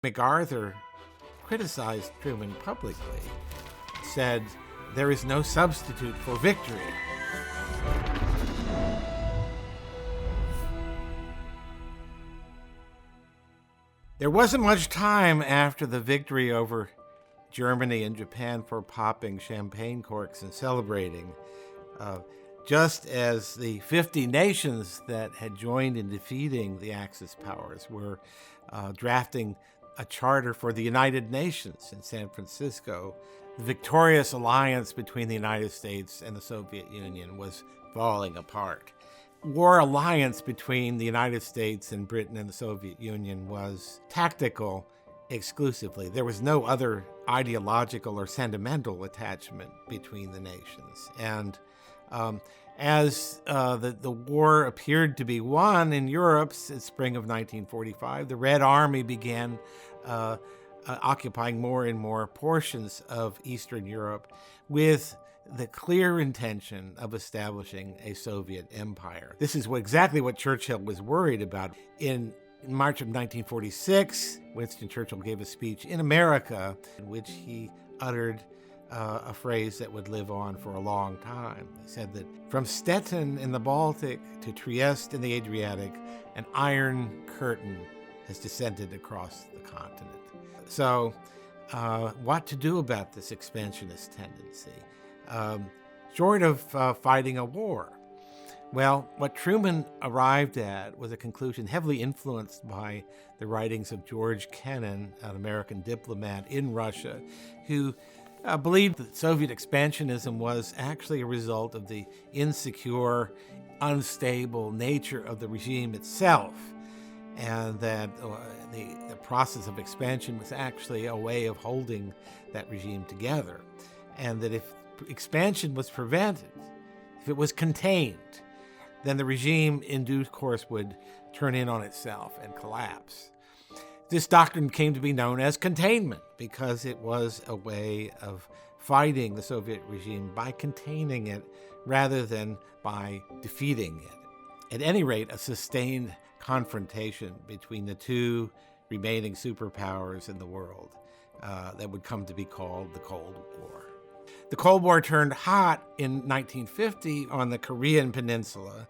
MacArthur criticized Truman publicly, said, "There is no substitute for victory." There wasn't much time after the victory over Germany and Japan for popping champagne corks and celebrating. Just as the 50 nations that had joined in defeating the Axis powers were drafting a charter for the United Nations in San Francisco, the victorious alliance between the United States and the Soviet Union was falling apart. War alliance between the United States and Britain and the Soviet Union was tactical exclusively. There was no other ideological or sentimental attachment between the nations. And as the war appeared to be won in Europe in spring of 1945, the Red Army began occupying more and more portions of Eastern Europe with the clear intention of establishing a Soviet empire. This is exactly what Churchill was worried about. In March of 1946, Winston Churchill gave a speech in America in which he uttered a phrase that would live on for a long time. He said that from Stettin in the Baltic to Trieste in the Adriatic, an iron curtain has descended across the continent. So what to do about this expansionist tendency? Short of fighting a war. Well, what Truman arrived at was a conclusion heavily influenced by the writings of George Kennan, an American diplomat in Russia, who believed that Soviet expansionism was actually a result of the insecure, unstable nature of the regime itself, and that the process of expansion was actually a way of holding that regime together, and that if expansion was prevented, if it was contained, then the regime in due course would turn in on itself and collapse. This doctrine came to be known as containment because it was a way of fighting the Soviet regime by containing it rather than by defeating it. At any rate, a sustained confrontation between the two remaining superpowers in the world that would come to be called the Cold War. The Cold War turned hot in 1950 on the Korean Peninsula,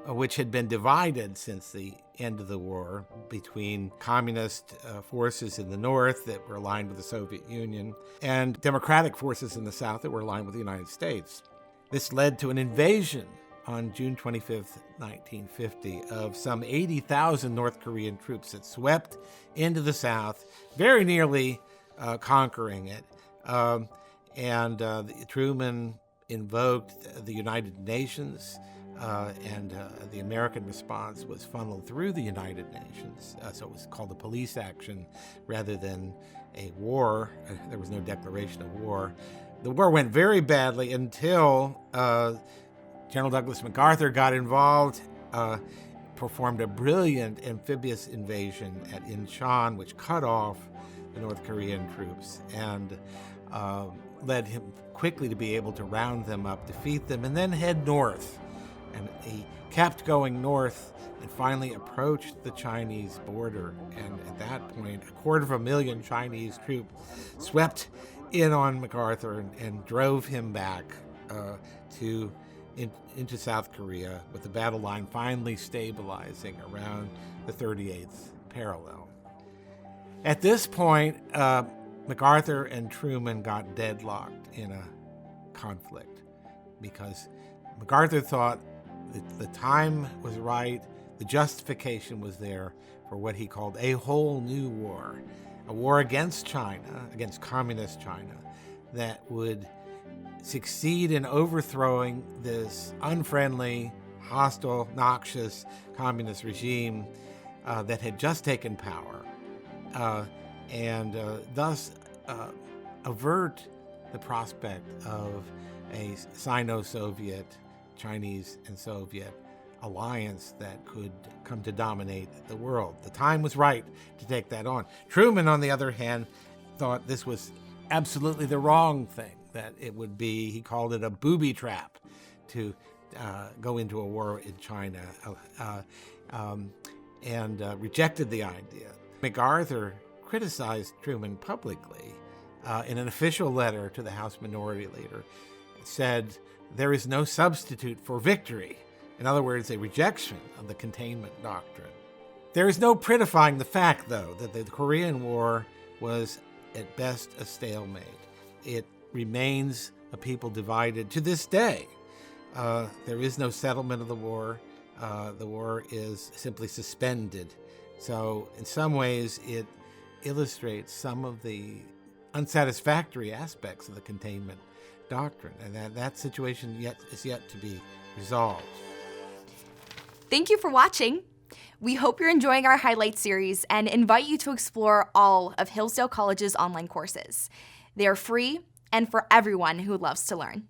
which had been divided since the end of the war between communist forces in the north that were aligned with the Soviet Union and democratic forces in the south that were aligned with the United States. This led to an invasion on June 25th, 1950, of some 80,000 North Korean troops that swept into the south, very nearly conquering it. Truman invoked the United Nations, and the American response was funneled through the United Nations. So it was called a police action rather than a war. There was no declaration of war. The war went very badly until General Douglas MacArthur got involved, performed a brilliant amphibious invasion at Incheon, which cut off the North Korean troops and led him quickly to be able to round them up, defeat them, and then head north. And he kept going north and finally approached the Chinese border. And at that point, 250,000 Chinese troops swept in on MacArthur and drove him back into South Korea, with the battle line finally stabilizing around the 38th parallel. At this point, MacArthur and Truman got deadlocked in a conflict because MacArthur thought that the time was right, the justification was there for what he called a whole new war, a war against China, against communist China, that would succeed in overthrowing this unfriendly, hostile, noxious communist regime that had just taken power, and thus avert the prospect of a Sino-Soviet, Chinese and Soviet alliance that could come to dominate the world. The time was right to take that on. Truman, on the other hand, thought this was absolutely the wrong thing, that it would be, he called it a booby trap to go into a war in China, and rejected the idea. MacArthur criticized Truman publicly in an official letter to the House Minority Leader. It said, "There is no substitute for victory." In other words, a rejection of the containment doctrine. There is no prettifying the fact, though, that the Korean War was at best a stalemate. It remains a people divided to this day. There is no settlement of the war. The war is simply suspended. So in some ways, it illustrates some of the unsatisfactory aspects of the containment doctrine, and that situation is yet to be resolved. Thank you for watching. We hope you're enjoying our highlight series and invite you to explore all of Hillsdale College's online courses. They are free and for everyone who loves to learn.